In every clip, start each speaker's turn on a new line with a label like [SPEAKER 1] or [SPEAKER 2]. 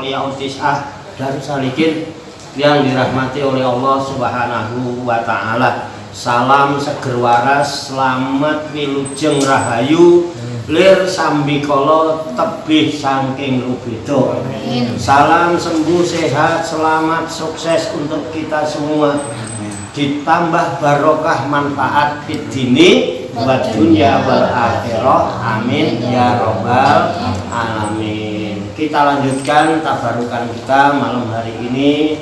[SPEAKER 1] Ihya Tis'ah Darus Salikin yang dirahmati oleh Allah Subhanahu wa Ta'ala. Salam seger waras, selamat wilujeng rahayu, lir sambikala tebih saking rubedo. Salam sembuh sehat, selamat sukses untuk kita semua. Ditambah barokah manfaat fid dini wa dunya wal akhirah. Amin ya rabbal alamin. Kita lanjutkan tabarukan kita malam hari ini,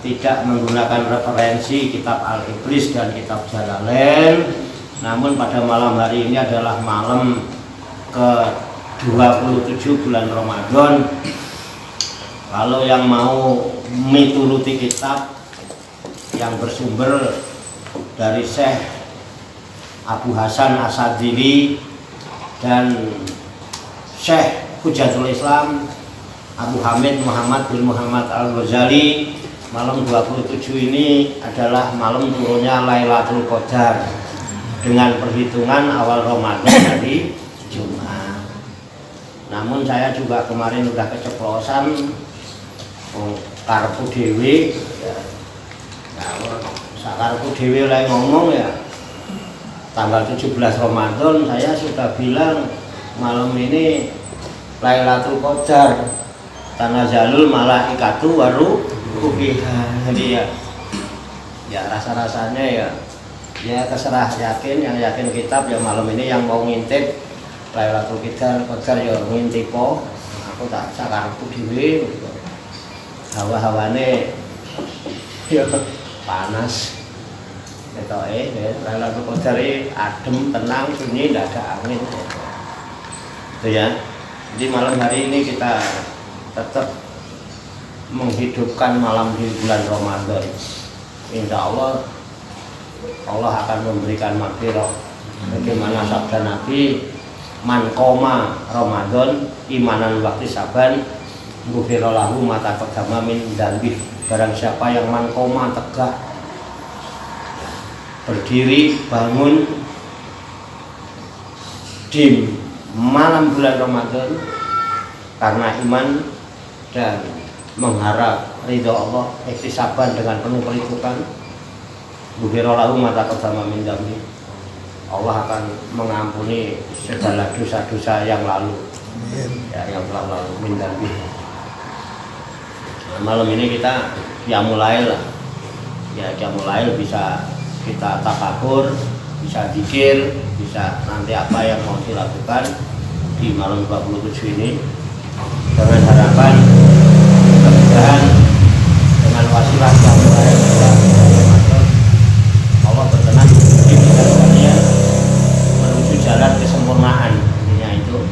[SPEAKER 1] tidak menggunakan referensi kitab Al-Ibris dan kitab Jalalain, namun pada malam hari ini adalah malam ke-27 bulan Ramadan. Kalau yang mau mituruti kitab yang bersumber dari Syekh Abu Hasan Asadili dan Syekh Hujatul Islam Abu Hamid Muhammad bin Muhammad Al-Ghazali, malam 27 ini adalah malam turunnya Lailatul Qadar dengan perhitungan awal Ramadan dari Jumat. Namun saya juga kemarin udah keceplosan karpu dewe ya. Sakarpu dewe lagi ngomong ya tanggal 17 Ramadan, saya sudah bilang malam ini Lailatul Qadar, Tanazzalul malaikatu waru ubiha. Jadi ya rasa-rasanya ya terserah, yakin yang yakin kitab ya malam ini, yang mau ngintip Lailatul Qadar ya ngintipo. Aku tak sakarepku dhewe, hawa-hawane ya panas ketoke. Lailatul Qadar adem, tenang, sunyi, tidak ada angin itu ya. Jadi malam hari ini kita tetap menghidupkan malam di bulan Ramadan. Insya Allah Allah akan memberikan maghfirah. Bagaimana sabda Nabi, man qoma Ramadan imanan waktu saban ghufira lahu ma taqaddama min dzambi. Barang siapa yang man qoma, tegak berdiri bangun di malam bulan Ramadan karena iman dan mengharap ridho Allah, ihtisaban dengan penuh perhitungan, ghufira lahu ma taqaddama min dzambi, Allah akan mengampuni segala dosa-dosa yang lalu ya, yang telah lalu min dzambi. Nah, malam ini kita qiyamul lail ya, qiyamul lail bisa kita tafakur, bisa zikir, bisa nanti apa yang mau dilakukan di malam 27 ini, dengan harapan mudah-mudahan dengan wasilah qiyamul lail Allah berkenan di kita sekalian menuju jalan kesempurnaan. Intinya itu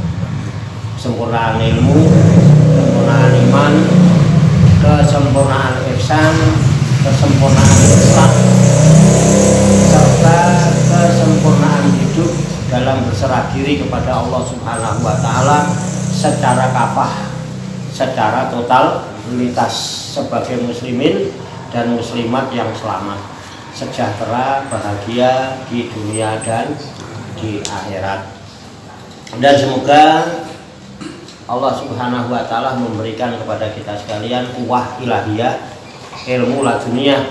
[SPEAKER 1] kesempurnaan ilmu, kesempurnaan iman, kesempurnaan ihsan, kesempurnaan Islam, serta kesempurnaan hidup dalam berserah diri kepada Allah Subhanahu wa Ta'ala secara kafah, secara totalitas, sebagai muslimin dan muslimat yang selamat, sejahtera, bahagia di dunia dan di akhirat. Dan semoga Allah Subhanahu wa Ta'ala memberikan kepada kita sekalian quwwah ilahiyah, ilmu laduniyah,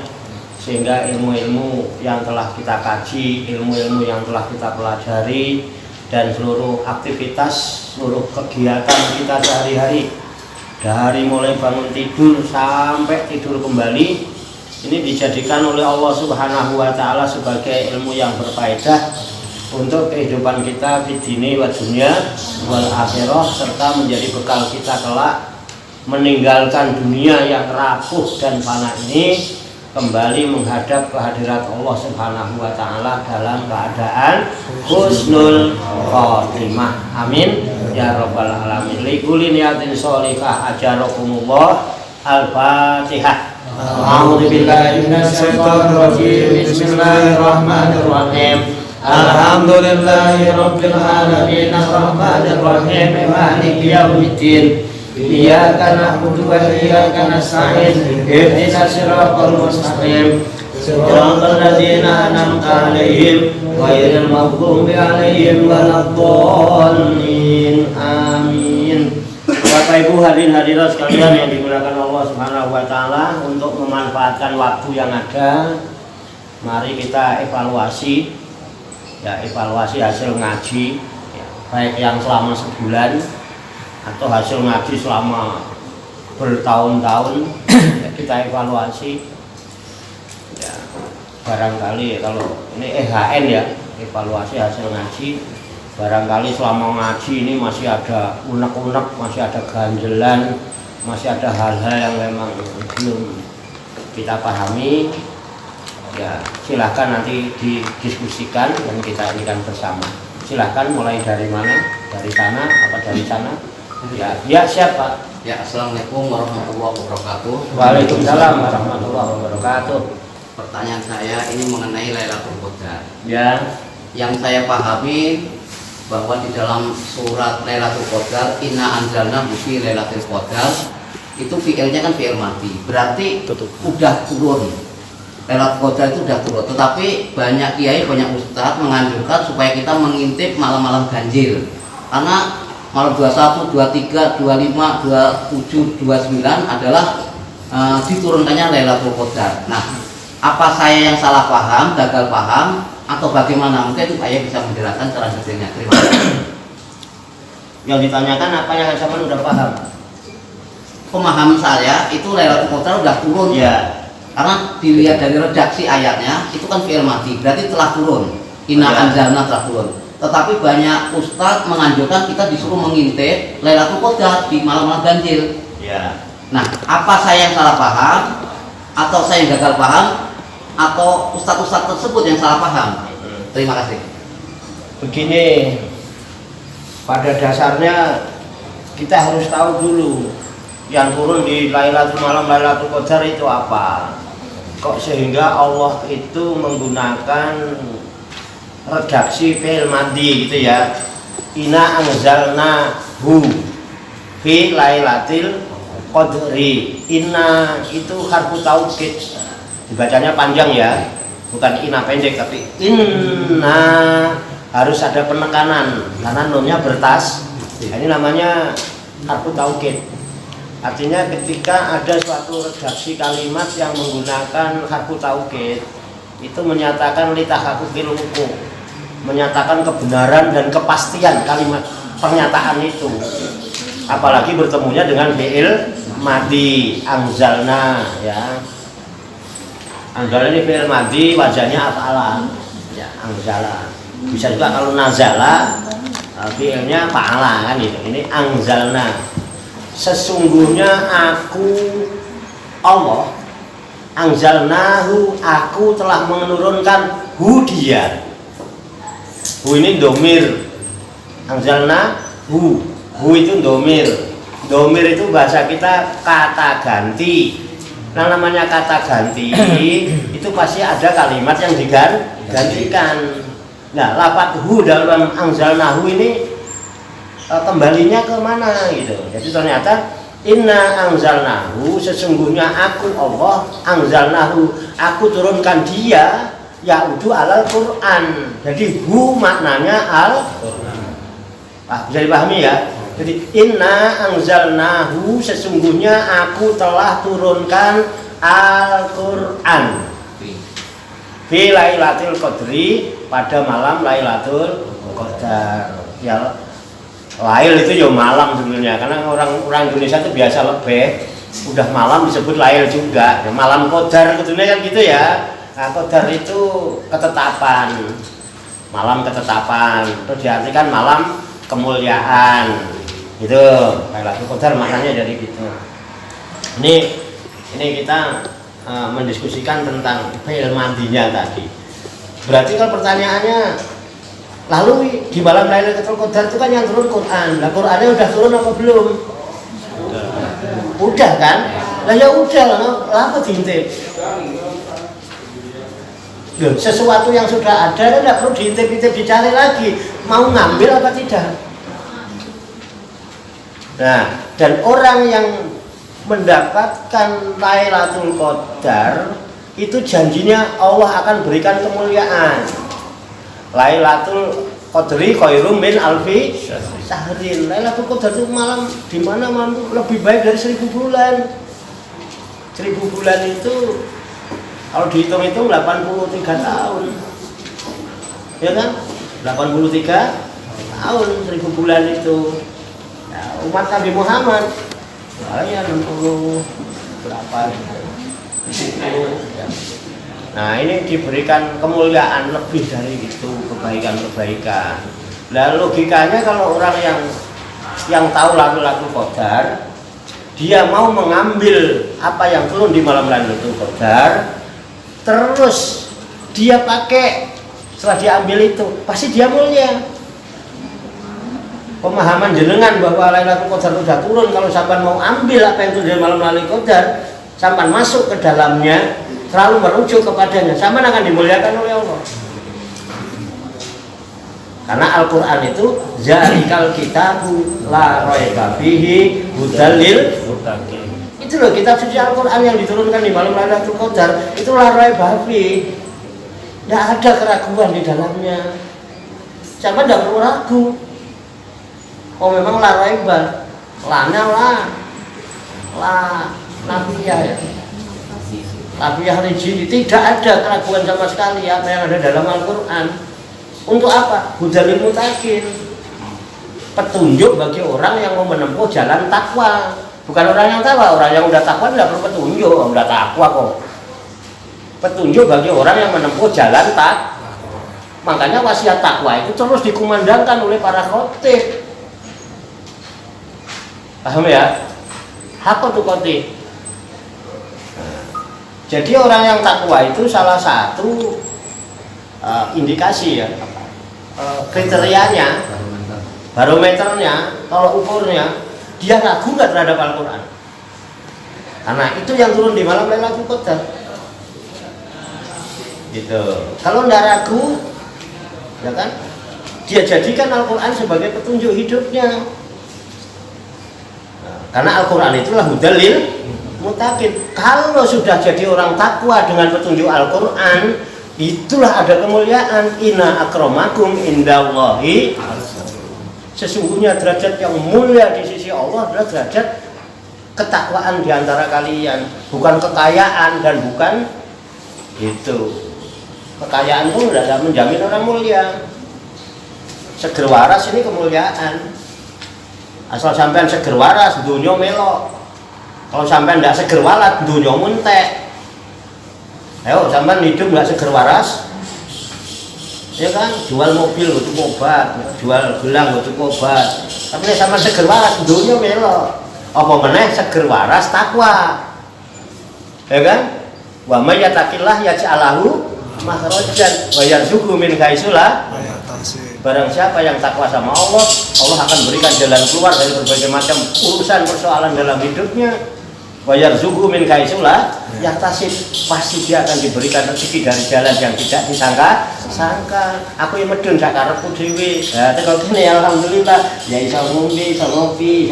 [SPEAKER 1] sehingga ilmu-ilmu yang telah kita kaji, ilmu-ilmu yang telah kita pelajari, dan seluruh aktivitas, seluruh kegiatan kita sehari-hari, dari mulai bangun tidur sampai tidur kembali, ini dijadikan oleh Allah Subhanahu wa Ta'ala sebagai ilmu yang berfaedah untuk kehidupan kita di dini wa dunya wal akhirah, serta menjadi bekal kita kelak meninggalkan dunia yang rapuh dan fana ini, kembali menghadap kehadirat Allah Subhanahu wa Ta'ala dalam keadaan husnul khotimah. Amin ya rabbal alamin. Likulli niyatin sholihah ajarakumullah. Al-Fatihah. A'udzu billahi minasyaitonir rajim. Bismillahirrahmanirrahim. Alhamdulillahi rabbil alamin arrahmanir rahim maliki yaumiddin. Iyyaka na'budu wa iyyaka nasta'in. Ihdinas siratal mustaqim. Siratal ladzina an'amta 'alaihim ghairil maghdubi 'alaihim waladdallin. Amin. Wa Bapak Ibu hadirin hadirat sekalian yang dimuliakan Allah Subhanahu wa taala, untuk memanfaatkan waktu yang ada, mari kita evaluasi hasil ngaji ya, baik yang selama sebulan atau hasil ngaji selama bertahun-tahun. Ya, kita evaluasi ya, barangkali kalau ini EHN ya, evaluasi hasil ngaji, barangkali selama ngaji ini masih ada unek-unek, masih ada ganjelan, masih ada hal-hal yang memang belum kita pahami. Ya, silahkan nanti didiskusikan dan kita inikan bersama. Silahkan mulai dari mana? Dari sana apa dari sana? Ya siapa?
[SPEAKER 2] Ya, assalamualaikum warahmatullahi wabarakatuh.
[SPEAKER 1] Waalaikumsalam warahmatullahi wabarakatuh.
[SPEAKER 2] Pertanyaan saya ini mengenai Lailatul Qadar.
[SPEAKER 1] Ya.
[SPEAKER 2] Yang saya pahami bahwa di dalam surat Lailatul Qadar, Inna anzalnahu fi Lailatul Qadar, itu fiilnya kan fiil mati. Berarti udah turun. Lailatul Qadar itu udah turun. Tetapi banyak kiai, banyak ustadz menganjurkan supaya kita mengintip malam-malam ganjil. Karena malam 21, 23, 25, 27, 29 adalah diturunkannya Lailatul Qadar. Nah, apa saya yang salah paham, gagal paham, atau bagaimana? Mungkin itu saya bisa menjelaskan secara detailnya. Terima kasih.
[SPEAKER 1] Yang ditanyakan apa yang sama udah paham?
[SPEAKER 2] Pemahaman saya itu Lailatul Qadar udah turun
[SPEAKER 1] Ya.
[SPEAKER 2] Karena dilihat dari redaksi ayatnya itu kan fi'il madi, berarti telah turun. Inna anzalna telah turun. Tetapi banyak ustadz menganjurkan kita disuruh mengintip Lailatul Qadar di malam-malam ganjil.
[SPEAKER 1] Ya.
[SPEAKER 2] Nah, apa saya yang salah paham, atau saya yang gagal paham, atau ustadz-ustadz tersebut yang salah paham? Terima kasih.
[SPEAKER 1] Begini, pada dasarnya kita harus tahu dulu yang turun di malam Lailatul Qadar itu apa. Kok sehingga Allah itu menggunakan redaksi fi'il madi gitu ya. Inna anzalnahu fi Lailatul Qadri. Inna itu harfu taukid, dibacanya panjang ya, bukan inna pendek tapi inna, harus ada penekanan karena nunnya bertas. Ini namanya harfu taukid. Artinya ketika ada suatu redaksi kalimat yang menggunakan harfu taukid, itu menyatakan litahaqquqil hukum, menyatakan kebenaran dan kepastian kalimat pernyataan itu. Apalagi bertemunya dengan fi'il madi, anzalna ya. Anzalna ini fi'il madi, wajahnya af'ala ya, anzala. Bisa juga kalau nazala fi'ilnya fa'ala kan itu. Ini anzalna. Sesungguhnya aku Allah, anzalnahu, aku telah menurunkan dia. Ini domir, anzalnahu, itu domir. Domir itu bahasa kita kata ganti. Nah, namanya kata ganti itu pasti ada kalimat yang digantikan. Nah, lafadz dalam anzalnahu ini kembalinya ke mana gitu. Jadi ternyata inna anzalnahu, sesungguhnya aku Allah, anzalnahu, aku turunkan dia, ya'udu alal Quran. Jadi maknanya al-Quran. Bisa dipahami ya? Jadi inna anzalnahu, sesungguhnya aku telah turunkan Al-Quran fi Lailatul Qadri, pada malam Lailatul Qadar. Ya, Lail itu ya malam sebenarnya, karena orang Indonesia itu biasa lebih, udah malam disebut lail juga. Ya, malam Qadar sebetulnya kan gitu ya. Nah, Qadar itu ketetapan, malam ketetapan, terus diartikan malam kemuliaan. Gitu. Lailatul Qadar maknanya dari gitu. Ini kita mendiskusikan tentang fi'il madinya tadi. Berarti kalau pertanyaannya, lalu di malam Lailatul Qadar itu kan yang turun Quran. Nah, Qurannya udah turun apa belum? Udah kan? Lah ya udah lah, apa diintip? Loh, sesuatu yang sudah ada kan tidak perlu diintip-intip, dicari lagi. Mau ngambil apa tidak? Nah, dan orang yang mendapatkan Lailatul Qadar itu janjinya Allah akan berikan kemuliaan. Lailatul Qadri khairum min alfi syahrin. Lailatul Qadar itu malam di mana malam itu lebih baik dari 1000 bulan. 1000 bulan itu kalau dihitung-hitung 83 tahun. Ya kan? 83 tahun 1000 bulan itu. Nah, umat Nabi Muhammad ya 60 berapa gitu. Ya. Nah ini diberikan kemuliaan lebih dari itu, kebaikan-kebaikan. Nah logikanya kalau orang yang tahu Lailatul Qadar, dia mau mengambil apa yang turun di malam Lailatul Qadar, terus dia pakai, setelah diambil itu pasti dia mulia. Pemahaman jenengan bahwa Lailatul Qadar sudah turun, kalau sampai mau ambil apa yang turun di malam Lailatul Qadar, sampai masuk ke dalamnya, selalu merujuk kepadanya, sama akan dimuliakan oleh Allah. Karena Al-Quran itu zalikal kitabu la raiba fihi hudal lil muttaqin. Itu loh kitab suci Al-Quran yang diturunkan di malam Lailatul Qadar, itu la raiba fihi. Tidak ada keraguan di dalamnya. Siapa tidak perlu ragu. Oh memang la raiba, lana la nafiyah ya. Tapi yang rijin tidak ada keraguan sama sekali apa yang ada dalam Al-Quran. Untuk apa? Hudalil muttaqin, petunjuk bagi orang yang mau menempuh jalan takwa. Bukan orang yang takwa, orang yang udah takwa tidak perlu petunjuk, udah takwa kok. Petunjuk bagi orang yang menempuh jalan takwa. Makanya wasiat takwa itu terus dikumandangkan oleh para khotib. Paham ya? Apa tuh khotib? Jadi orang yang takwa itu salah satu indikasi ya, kriterianya, barometernya, tolok ukurnya, dia ragu nggak terhadap Al-Quran. Karena itu yang turun di malam Lailatul Qadar. Gitu. Kalau nggak ragu, ya kan, dia jadikan Al-Quran sebagai petunjuk hidupnya. Karena Al-Quran itulah hudalil muttaqin. Kalau sudah jadi orang takwa dengan petunjuk Al-Quran, itulah ada kemuliaan. Inna akramakum indallahi, sesungguhnya derajat yang mulia di sisi Allah adalah derajat ketakwaan di antara kalian, bukan kekayaan dan bukan itu. Kekayaan itu tidak menjamin orang mulia. Seger waras ini kemuliaan. Asal sampean seger waras, dunia melok. Kalau sampai tidak seger walat, dunia muntek. Ayo, sampai hidup nggak seger waras, ya kan? Jual mobil butuh obat, jual gelang butuh obat. Tapi sama seger waras, dunia melo. Apa meneh seger waras takwa, ya kan? Wa may yattaqillah yaj'alahu makhrajan wa yarzuqhu min haitsu la yahtasib. Barang siapa yang takwa sama Allah, Allah akan berikan jalan keluar dari berbagai macam urusan persoalan dalam hidupnya. Bayar zuhu min kaisula yahtasib, pasti dia akan diberikan rezeki dari jalan yang tidak disangka. Aku yang medun sak karepku dhewe. Nah, teko kene alhamdulillah ya iso ngombe, iso ngopi,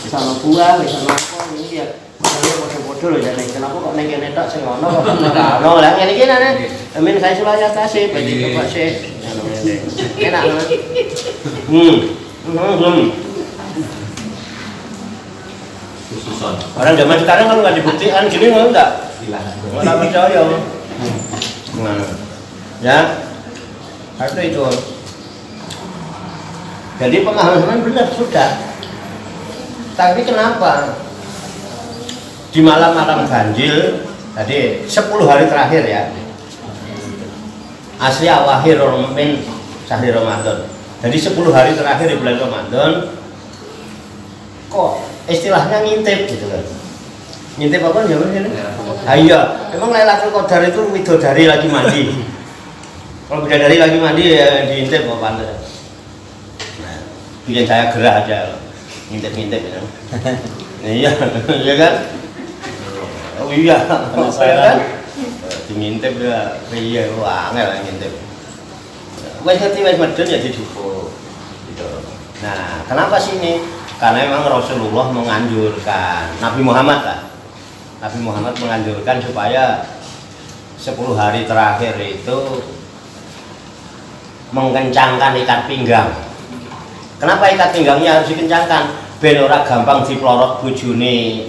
[SPEAKER 1] iso buah, iso apa iki ya. Padha-padha lho ya nek kenapa kok ning kene tok sing ono kok ono lah ngene iki nane. Min kaisula yahtasib, iki coba sih. Enak. Orang zaman sekarang kalau nggak dibuktikan gini nggak percaya. Ya, itu. Jadi pemahaman benar sudah. Tapi kenapa di malam-malam ganjil tadi 10 hari terakhir ya, asli awakhir min syahri Ramadan. Jadi 10 hari terakhir di bulan Ramadan kok istilahnya ngintip gitu kan. Ngintip apa ya ini? Iya, memang Lailatul Qadar itu widodari lagi mandi. Kalau bidadari lagi mandi ya diintip apa pantas. Nah, bikin saya gerah aja ngintip-ngintip ya. Iya, iya kan? Oh iya, saya kan ngintip ya, iya angel ngintip. Wes ngerti wes medun ya dijupuk gitu. Nah, kenapa sih ini? Karena memang Rasulullah menganjurkan, Nabi Muhammad lah, Nabi Muhammad menganjurkan supaya 10 hari terakhir itu mengencangkan ikat pinggang. Kenapa ikat pinggangnya harus dikencangkan? Ben ora gampang diplorot bojone.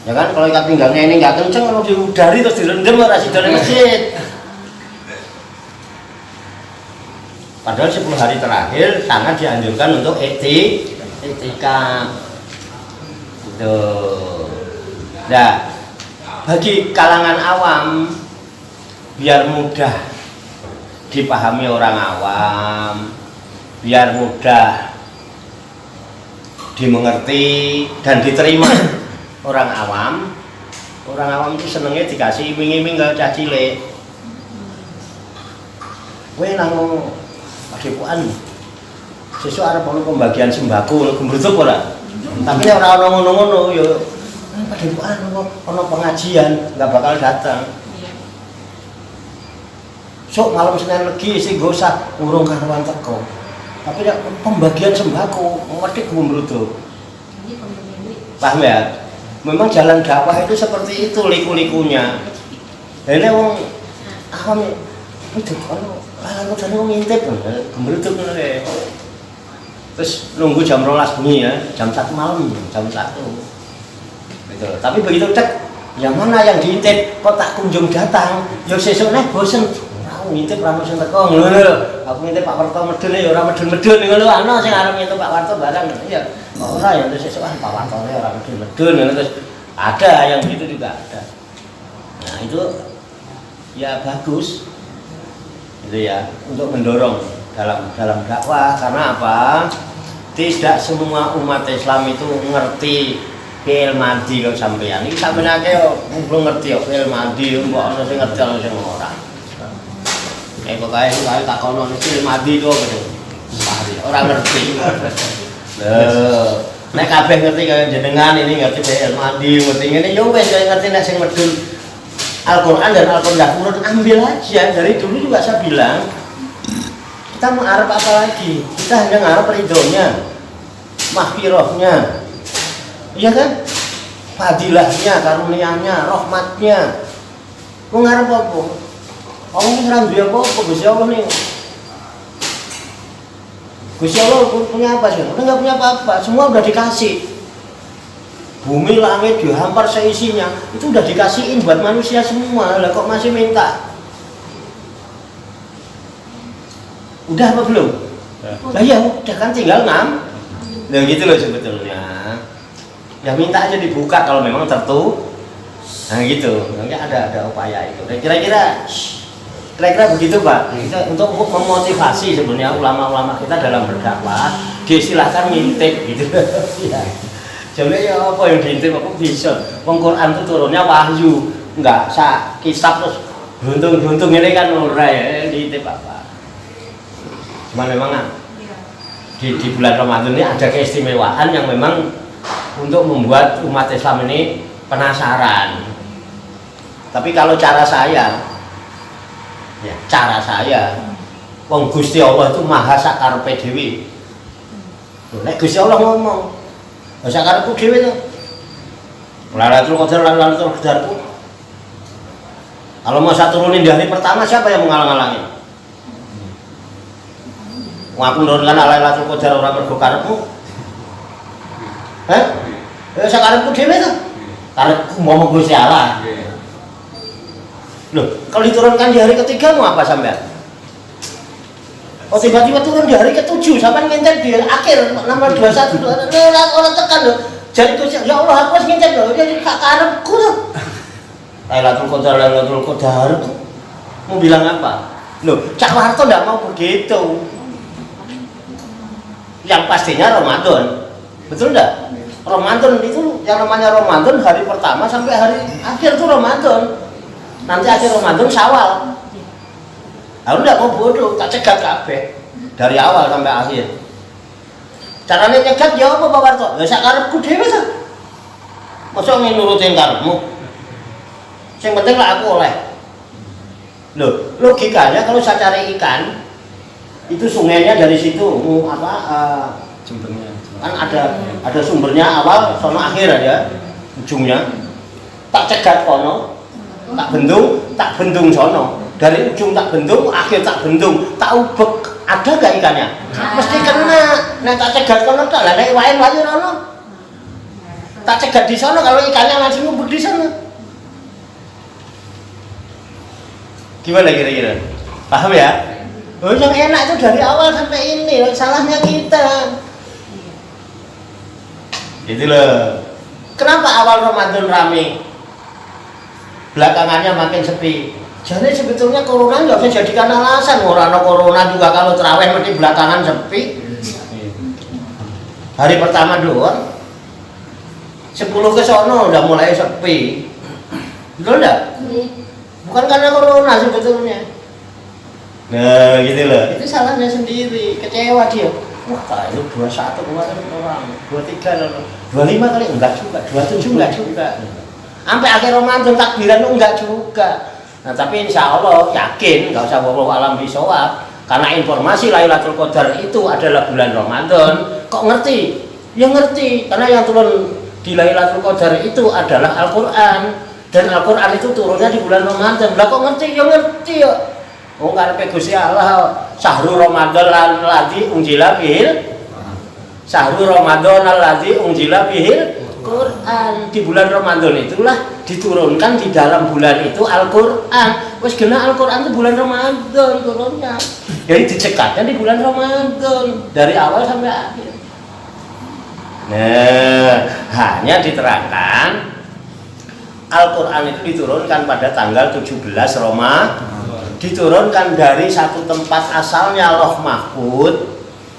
[SPEAKER 1] Ya kan, kalau ikat pinggangnya ini nggak kenceng, kalau diudari terus direndam ora sida nang masjid. Padahal 10 hari terakhir sangat dianjurkan untuk etikaf. Gitu. Nah, bagi kalangan awam biar mudah dipahami orang awam, biar mudah dimengerti dan diterima orang awam itu senengnya dikasih iming-iming ke cah cilik. Kowe nang padepokan sesuk arep ono pembagian sembako gembrutuk ora? Tapi nek ora ono ngono-ngono ya padepokan ono pengajian enggak bakal datang. Sok malam Senin Legi sing go usah urung karuan teko. Tapi nek pembagian sembako medhik gembrutuk. Paham ya? Memang jalan dakwah itu seperti itu liku-likunya. Dene wong awam itu ono lalu jane wong ngintip gembrutuk ngono kae. Terus nunggu jam 12 bengi ya, jam 1 malam, jam 1. Gitu. Tapi begitu cek, yang mana yang diintip kok tak kunjung datang, ya sesuk nek bosen. Aku ngintip ra mesti teko ngono lho. Aku ngintip Pak Warto medun ya ora medun-medun ngono ana sing arep ngintip Pak Warto barang ya. Ora ya sesuk Pak Wartone ora medun-medun ngono terus ada yang begitu juga ada. Nah, itu ya bagus. Gitu ya, untuk mendorong dalam dakwah. Karena apa? Tidak semua umat Islam itu ngerti fi'il madhi kok sampeyan. Iki sampeyan akeh belum ngerti kok fi'il madhi, mbok ana sing ngerti ana sing ora. Kok kae takono fi'il madhi kok ora ngerti. Nek kabeh ngerti kaya jenengan ini ngerti fi'il madhi, ngerti ngene yo wis kaya ngerti nek sing medun Al-Quran dan Al-Qur'an ambil aja. Dari dulu juga saya bilang kita mengharap apa lagi? Kita hanya mengharap ridhonya, maghfirahnya, iya kan? Fadilahnya, karunianya, rahmatnya. Mengharap apa? Allah ini serang dia apa? Gusti Allah nih. Gusti Allah punya apa sih? Udah nggak punya apa-apa. Semua udah dikasih. Bumi, langit, dihampar seisinya. Itu udah dikasihin buat manusia semua. Lah kok masih minta? Udah apa belum? Lah ya udah kan tinggal ngam. Nah gitu loh sebetulnya. Ya minta aja dibuka kalau memang tertutup. Nah gitu. Nanti ada upaya itu. Kira-kira begitu Pak. Kita untuk memotivasi sebenarnya ulama-ulama kita dalam berdakwah, disilahkan ngintip gitu. Ya. Jadi ya apa yang diintip aku bisa. Quran itu turunnya wahyu, enggak kisah terus beruntung ini kan ora ya diintip apa. Cuman memang di bulan Ramadan ini ada keistimewaan yang memang untuk membuat umat Islam ini penasaran. Tapi kalau cara saya, wong Gusti Allah itu maha sakarepe dhewe. Nek Gusti Allah ngomong, sakarepku dhewe to. Lailatul Qadar lan Lailatul Qadarku. Kalau mau saya turunin di hari pertama siapa yang menghalang-halangi? Aku nurunkan Lailatul Qadar ora mergo karepmu. Sakarepku dhewe to. Karepku mau Gusti Allah. Loh, kalau diturunkan di hari ketiga mau apa sampean? Oh tiba-tiba turun di hari ke-7, sampean ngintip di akhir nomor 21 orang tekan loh. Jadi ya Allah aku harus ngintip loh, jadi karepku loh. Lailatul Qadar mau bilang apa? Loh, Cak Warto enggak mau begitu. Yang pastinya Ramadan. Betul enggak? Ramadan itu yang namanya Ramadan hari pertama sampai hari akhir itu Ramadan. Nanti akhir Ramadan Syawal. Aku enggak mau bodoh, tak cegat kabeh dari awal sampai akhir. Caranya nyegat ya apa Pak Warto? Ya sak karepku dhewe to. Mosok nurutin karepmu. Yang penting lah aku oleh. Loh, logikanya kalau saya cari ikan itu sungainya dari situ sumbernya. Kan ada sumbernya awal sama akhir ya. Ujungnya tak cegat kono, tak bendung sono. dari ujung tak bendung, akhir tak bendung, tak ubek, ada gak ikannya? Mesti kena. Nek tak cegat kono tak lah, nek wae wayu rono. Tak cegat di sana kalau ikannya langsung ubek di sana. Gimana kira-kira? Paham ya? Oh, yang enak itu dari awal sampai ini, salahnya kita. Itu loh. Kenapa awal Ramadan rame? Belakangannya makin sepi. Jadi sebetulnya corona nggak usah jadikan alasan. Orang corona juga kalau terawih mesti belakangan sepi. Hari pertama doang. 10 ke sono udah mulai sepi. Betul enggak? Bukan karena corona sebetulnya. Nah gitu loh. Itu salahnya sendiri. Kecewa dia. Wah itu 21 kemarin orang. 23 loh. 25 kali enggak juga. 27 enggak juga. Sampai akhir Ramadan takbiran enggak juga. Nah tapi insya Allah yakin, nggak usah wallahu alam bisawab, karena informasi Lailatul Qadar itu adalah bulan Ramadan. Kok ngerti? Ya ngerti, karena yang turun di Lailatul Qadar itu adalah Al-Quran, dan Al-Quran itu turunnya di bulan Ramadan. Lah kok ngerti? Ya ngerti ya. Oh karena Gusti Allah Syahrul Ramadan alladzi unzila bihil Syahrul Ramadan alladzi unzila bihil Quran. Di bulan Ramadan itulah diturunkan di dalam bulan itu Al-Quran. Wes kena Al-Quran itu bulan Ramadan turunnya. Jadi dicekatnya di bulan Ramadan dari awal sampai akhir. Nah, hanya diterangkan Al-Quran itu diturunkan pada tanggal 17 Ramadan. Diturunkan dari satu tempat asalnya Lauh Mahfud.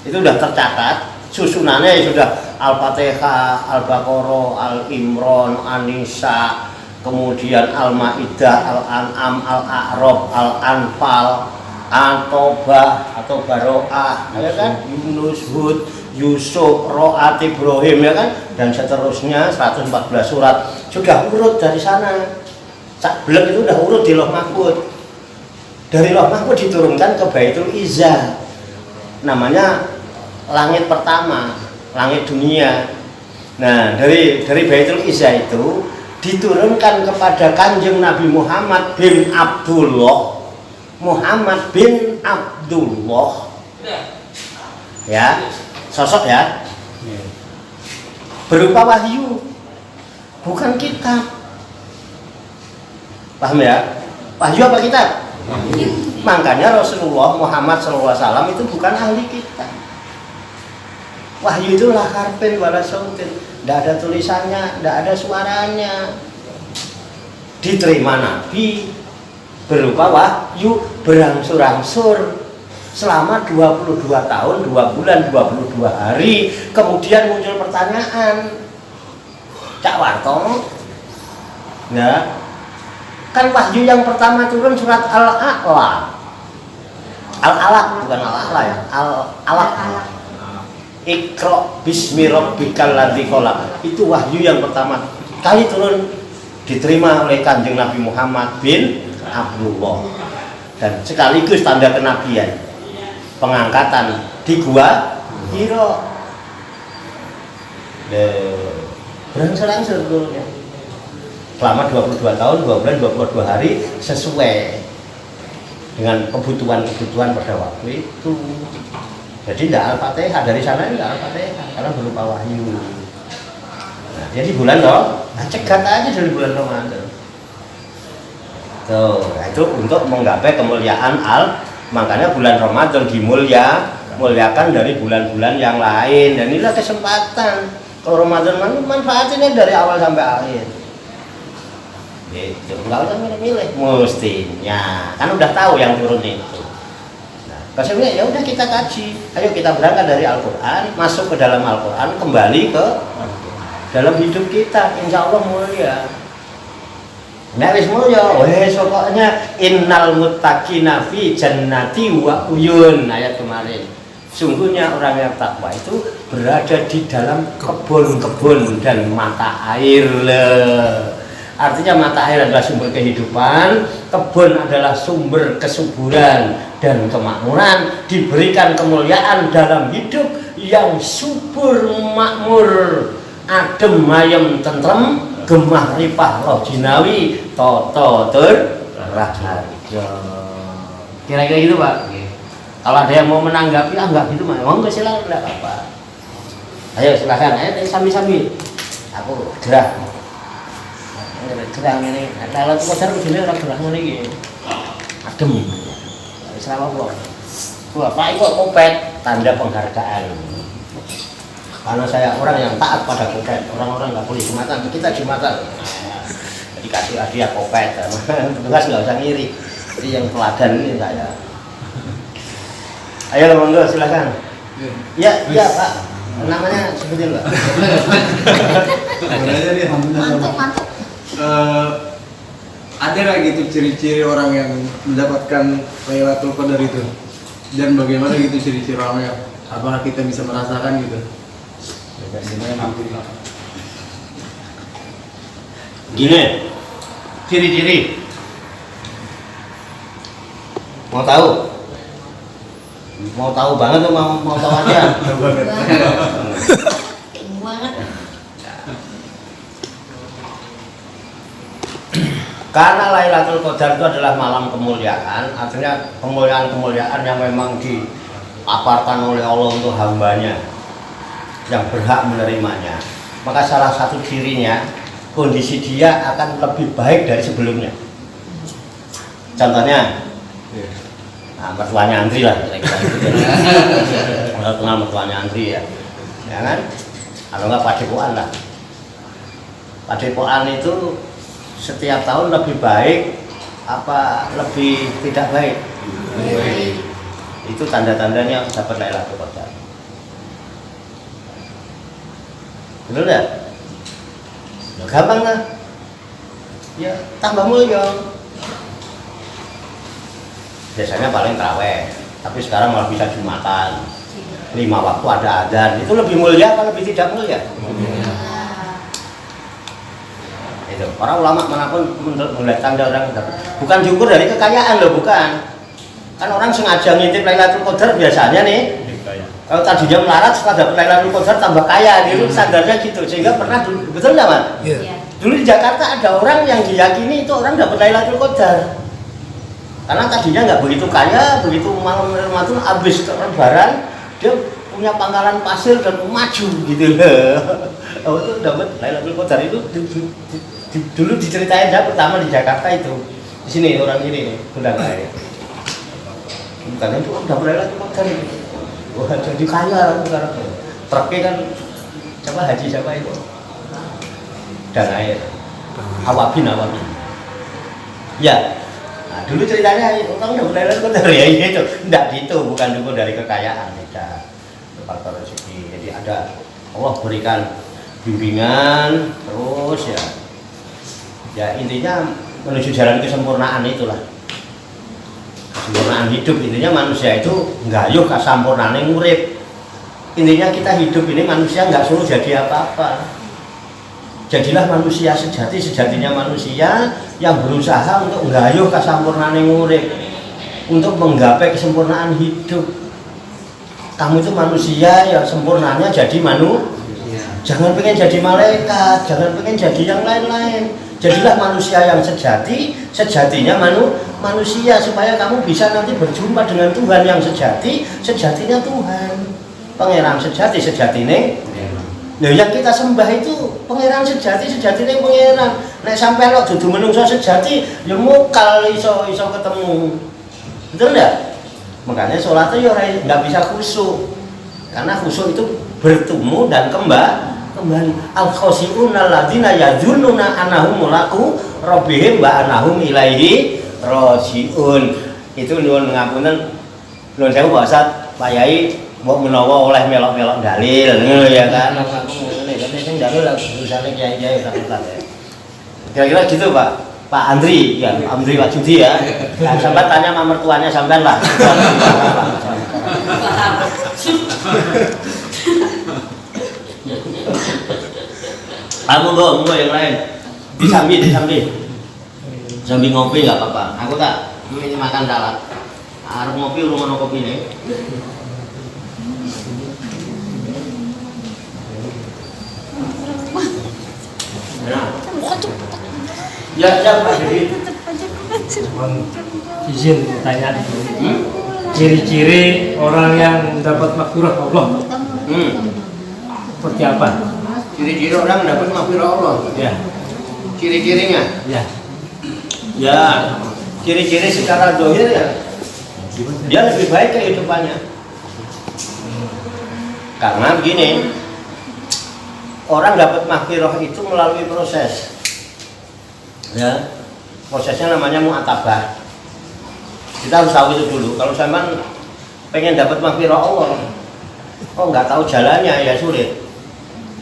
[SPEAKER 1] Itu sudah tercatat. Susunannya sudah Al-Fatihah, Al-Baqarah, Al-Imran, An-Nisa, kemudian Al-Maidah, Al-An'am, Al-A'raf, Al-Anfal, At-Taubah atau Baroah, ya kan? Yunus, Hud, Yusuf, Ro'at, Ibrahim, ya kan? Dan seterusnya 114 surat sudah urut dari sana. Sak blek itu sudah urut di Lauh Mahfud. Dari Lauh Mahfud diturunkan ke Baitul Izzah. Namanya langit pertama, langit dunia. Nah, dari Baitul Izzah itu diturunkan kepada Kanjeng Nabi Muhammad bin Abdullah. Muhammad bin Abdullah. Ya, sosok ya. Berupa wahyu. Bukan kitab. Paham ya? Wahyu apa kitab? Makanya Rasulullah Muhammad SAW itu bukan ahli kitab. Wahyu itu lah harfin wala sautin, tidak ada tulisannya, tidak ada suaranya. Diterima Nabi berupa wahyu berangsur-angsur selama 22 tahun, 2 bulan, 22 hari. Kemudian muncul pertanyaan, Cak Warto, ya, kan wahyu yang pertama turun surat Al-A'la. Al-Alaq bukan Al-A'la ya, Al-Alaq. Iqra bismi rabbikal ladzi khalaq. Itu wahyu yang pertama kali turun, diterima oleh Kanjeng Nabi Muhammad bin Abdullah, dan sekaligus tanda kenabian, pengangkatan di Gua Hira. Berangsur-angsur turunnya selama 22 tahun, 2 bulan, 22 hari, sesuai dengan kebutuhan pada waktu itu. Jadi tidak Al-Fatihah, dari sana tidak Al-Fatihah karena berupa wahyu. Nah, jadi bulan loh, nah, cegat aja dari bulan Ramadan. Tuh, nah itu untuk menggapai kemuliaan makanya bulan Ramadan muliakan dari bulan-bulan yang lain, dan inilah kesempatan. Kalau Ramadan manfaatinnya dari awal sampai akhir. Gitu, nggak usah milih-milih, mestinya kan udah tahu yang turun itu. Maksudnya ya udah kita kaji, ayo kita berangkat dari Al-Quran, masuk ke dalam Al-Quran, kembali ke dalam hidup kita, insya Allah mulia. Nah wis mulia, wes pokoknya innal muttaqina fi jannati wa uyun, ayat kemarin. Sungguhnya orang yang takwa itu berada di dalam kebun-kebun dan mata air. Artinya mata air adalah sumber kehidupan, kebun adalah sumber kesuburan dan kemakmuran, diberikan kemuliaan dalam hidup yang subur makmur, adem ayem tentrem, gemah ripah roh jinawi, toto ter raharja. Kira-kira gitu Pak.
[SPEAKER 2] Oke.
[SPEAKER 1] Kalau ada yang mau menanggapi, enggak gitu Pak. Mau nggak silakan, enggak apa-apa. Ayo silakan, ayo sami-sami. Aku gerah. Gerah ini. Kalau tuh pasar begini orang gerah ini. Adem. Selama apa? Wah, Pak itu kopet, tanda penghargaan. Karena saya orang yang taat pada kopet, orang-orang nggak boleh jumatan, kita jumatan. Jadi kasih hadiah kopet, petugas nggak usah ngiri. Jadi yang teladan ini saya. Ayo monggo silakan. Ya, iya Pak. Namanya sebutin Pak.
[SPEAKER 3] Sebenarnya nih,
[SPEAKER 4] Mantuk.
[SPEAKER 3] ada nggak gitu ciri-ciri orang yang mendapatkan Lailatul Qadar itu? Dan bagaimana gitu ciri-ciri orangnya? Apakah kita bisa merasakan gitu?
[SPEAKER 1] Gini, ciri-ciri. Mau tahu? Mau tahu banget tuh mau tahu aja.
[SPEAKER 4] Banget.
[SPEAKER 1] Karena Lailatul Qadar itu adalah malam kemuliaan, artinya kemuliaan-kemuliaan yang memang diaparkan oleh Allah untuk hambanya yang berhak menerimanya. Maka salah satu cirinya, kondisi dia akan lebih baik dari sebelumnya. Contohnya, nah, mertuanya Andri lah, kalau kenal mertuanya Andri ya kan? Kalau nggak Padepokan lah. Padepokan itu setiap tahun lebih baik apa lebih tidak baik?
[SPEAKER 4] Baik.
[SPEAKER 1] Itu tanda-tandanya dapat Lailatul Qadar. Betul nggak? Ya, gampang lah. Ya tambah mulia. Biasanya paling terawih, tapi sekarang malah bisa jumatan. 5 waktu ada adzan. Itu lebih mulia apa lebih tidak mulia? Itu para ulama manapun melihat tanda orang bukan diukur dari kekayaan loh, bukan. Kan orang sengaja ngintip Lailatul Qadar biasanya nih. Kalau tadinya melarat setelah dapat Lailatul Qadar tambah kaya, gitu standarnya gitu. Sehingga pernah dulu, betul nggak Mas?
[SPEAKER 4] Iya.
[SPEAKER 1] Dulu di Jakarta ada orang yang diyakini itu orang dapat Lailatul Qadar. Karena tadinya nggak begitu kaya, begitu malam Ramadan habis lebaran dia punya pangkalan pasir dan maju gitu loh. Oh itu dapat Lailatul Qadar itu dulu diceritain saya pertama di Jakarta itu. Di sini orang ini nih, Gundang Air. Bukan itu dapat Lailatul Qadar itu. Wah jadi kaya sekarang. Truknya kan siapa haji siapa itu? Dan Air. Awabin. Ya. Nah, dulu ceritanya orang udah mulai Qadar ya itu enggak gitu, bukan dulu dari kekayaan, tidak faktor rezeki. Jadi ada Allah berikan bimbingan terus ya intinya menuju jalan kesempurnaan itulah, kesempurnaan hidup. Intinya manusia itu nggayuh kasampurnane ngurip. Intinya kita hidup ini manusia nggak suruh jadi apa-apa. Jadilah manusia sejati, sejatinya manusia yang berusaha untuk nggayuh kasampurnane ngurip, untuk menggapai kesempurnaan hidup. Kamu itu manusia ya sempurnanya jadi jangan pengen jadi malaikat, jangan pengen jadi yang lain-lain. Jadilah manusia yang sejati, sejatinya manusia, supaya kamu bisa nanti berjumpa dengan Tuhan yang sejati, sejatinya Tuhan. Pangeran sejati, sejatine. Nah, yang kita sembah itu pangeran sejati, sejatine pangeran. Nek sampai lo dudu menungso sejati, ya mukal iso ketemu. Betul enggak? Makanya sholat itu ya nggak bisa khusyuk. Karena khusyuk itu bertemu dan kembali. Al-khosyi'una alladzina yadzunnuna annahum mulaku rabbihim wa annahum ilaihi raji'un. Itu nuwun ngapunten. Nuwun sewu Pak Ustaz, Pak Yai mbok menawa oleh melok-melok dalil ngono ya kan. Ngene kan sing dalil urusane kiai-kiai ora ketat ya. Kira-kira gitu Pak. Pak Andri ya, Andri Wahyudi ya. Nah, sampai tanya sama mertuanya sampean lah. Monggo yang lain. Disambi. Sambil ngopi nggak apa-apa. Aku tak ini makan salad. Arep ngopi urung ono kopine. Ya, Pak Dedi.
[SPEAKER 5] Mohon izin tanya ciri-ciri orang yang mendapat maghfirah Allah seperti apa?
[SPEAKER 1] Ciri-ciri orang dapat maghfirah Allah.
[SPEAKER 5] Ya,
[SPEAKER 1] Ciri-cirinya.
[SPEAKER 5] ya.
[SPEAKER 1] Ya, ciri-ciri secara dohir ya, dia lebih baik kehidupannya. Karena begini, orang dapat maghfirah itu melalui proses. Ya, prosesnya namanya mu'atabah. Kita harus tahu itu dulu. Kalau sampean pengen dapat maghfirah Allah, nggak tahu jalannya ya sulit.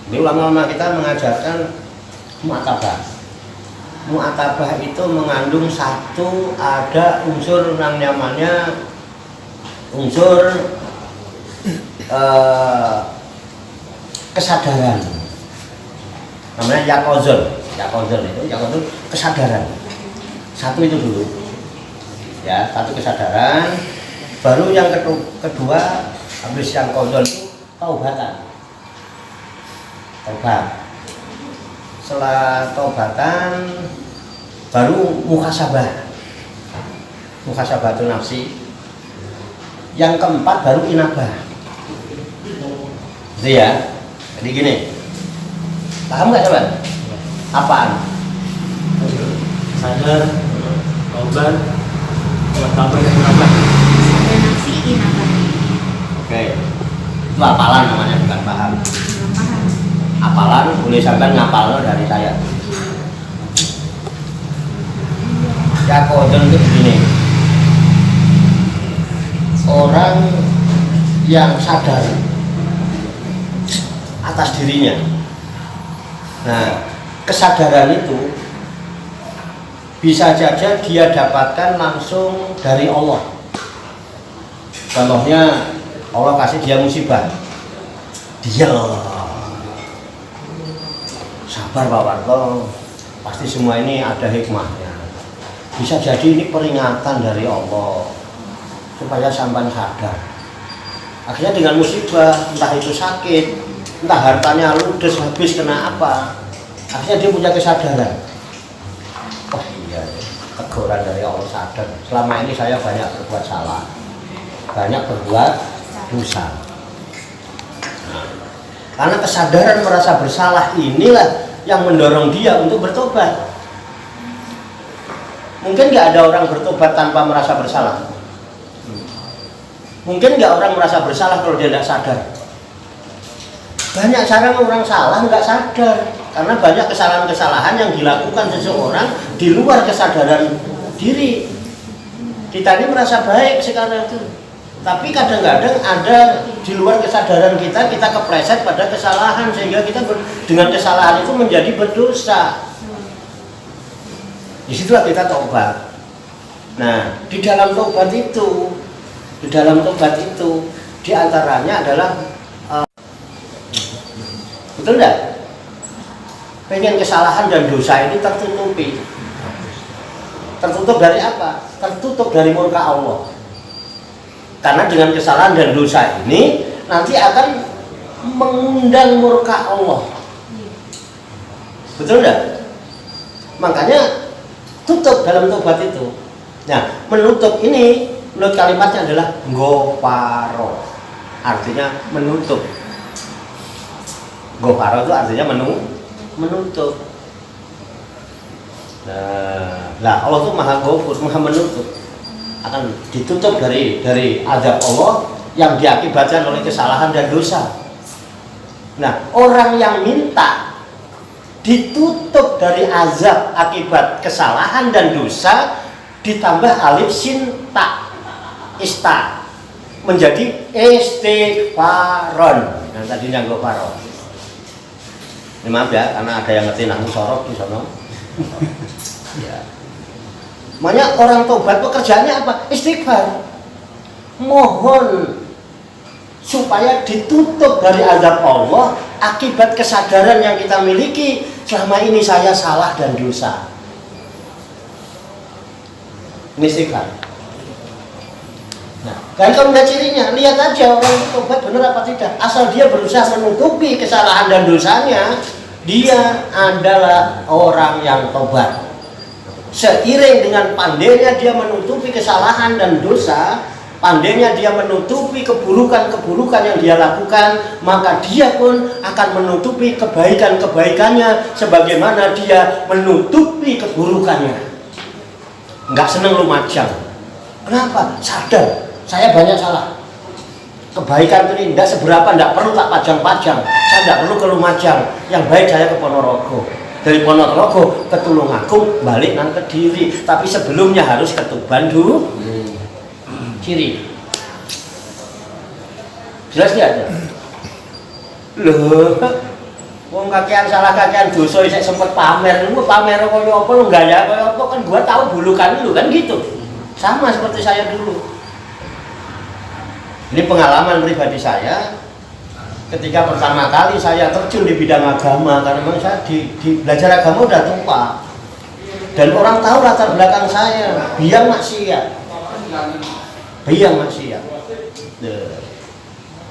[SPEAKER 1] Ini ulama-ulama kita mengajarkan mu'atabah. Mu'atabah itu mengandung satu, ada unsur yang namanya unsur kesadaran, namanya yakozon itu kesadaran. Satu itu dulu ya, satu kesadaran, baru yang kedua habis yang kozon itu taubatan, taubat. Setelah taubatan baru muhasabah nafsi. Yang keempat baru inabah. Gitu ya. Jadi gini, paham nggak teman? Apaan?
[SPEAKER 5] Sadar, taubat, tabah dan inabah.
[SPEAKER 4] Ada nafsi inabah.
[SPEAKER 1] Oke. Itu apalan namanya, bukan paham.
[SPEAKER 4] Belum paham.
[SPEAKER 1] Apalan boleh sampai ngapal dari saya. Ya kodon itu begini. Orang yang sadar atas dirinya. Nah, kesadaran itu bisa saja dia dapatkan langsung dari Allah. Contohnya Allah kasih dia musibah, dia sabar Pak Warto, pasti semua ini ada hikmahnya. Bisa jadi ini peringatan dari Allah supaya sampai sadar. Akhirnya dengan musibah, entah itu sakit, entah hartanya ludes habis kena apa, akhirnya dia punya kesadaran. Oh iya, teguran dari Allah, sadar. Selama ini saya banyak berbuat salah, banyak berbuat dosa. Nah, karena kesadaran merasa bersalah inilah yang mendorong dia untuk bertobat. Mungkin nggak ada orang bertobat tanpa merasa bersalah. Mungkin nggak orang merasa bersalah kalau dia tidak sadar. Banyak sekarang orang salah nggak sadar, karena banyak kesalahan-kesalahan yang dilakukan seseorang di luar kesadaran diri. Kita ini merasa baik sekarang itu, tapi kadang-kadang ada di luar kesadaran kita kepleset pada kesalahan, sehingga kita dengan kesalahan itu menjadi berdosa. Disitulah kita tobat. Nah, di dalam tobat itu diantaranya adalah betul enggak? Pengen kesalahan dan dosa ini tertutupi. Tertutup dari apa? Tertutup dari murka Allah. Karena dengan kesalahan dan dosa ini nanti akan mengundang murka Allah. Betul enggak? Makanya tutup dalam tobat itu. Nah, menutup ini, menurut kalimatnya adalah goparo, artinya menutup. Goparo itu artinya menutup. Nah, Allah itu maha gofur, maha menutup. Akan ditutup dari azab Allah yang diakibatkan oleh kesalahan dan dosa. Nah, orang yang minta ditutup dari azab akibat kesalahan dan dosa, ditambah alif sin ta ista menjadi istighfaron. Yang tadinya ghafaron. Ini maaf ya, karena ada yang ngerti nahwu sorok di sana. Ya. Makanya orang tobat pekerjaannya apa? Istighfar. Mohon supaya ditutup dari azab Allah akibat kesadaran yang kita miliki selama ini saya salah dan dosa. Ini istighfar. Nah, kalian kalau lihat cirinya, lihat aja orang itu tobat benar apa tidak. Asal dia berusaha menutupi kesalahan dan dosanya, dia adalah orang yang tobat. Seiring dengan pandainya dia menutupi kesalahan dan dosa, pandainya dia menutupi keburukan-keburukan yang dia lakukan, maka dia pun akan menutupi kebaikan-kebaikannya sebagaimana dia menutupi keburukannya. Nggak seneng lumajang. Kenapa? Sadar, saya banyak salah. Kebaikan ini tidak seberapa, tidak perlu tak pajang-pajang. Saya tidak perlu ke Lumajang. Yang baik saya ke Ponorogo. Dari Ponorogo ke Tulungagung, balik nang Kediri. Tapi sebelumnya harus ke Tuban dulu. Kiri. Jelas tidak? Loh, wong kakean salah kakean dosa saya sempat pamer. Lu pamer koyo apa lu enggak ya? Koyo apa kan gua tahu bulukan lu kan gitu. Sama seperti saya dulu. Ini pengalaman pribadi saya ketika pertama kali saya terjun di bidang agama, karena memang saya di belajar agama udah tua dan orang tahu latar belakang saya biang maksiat.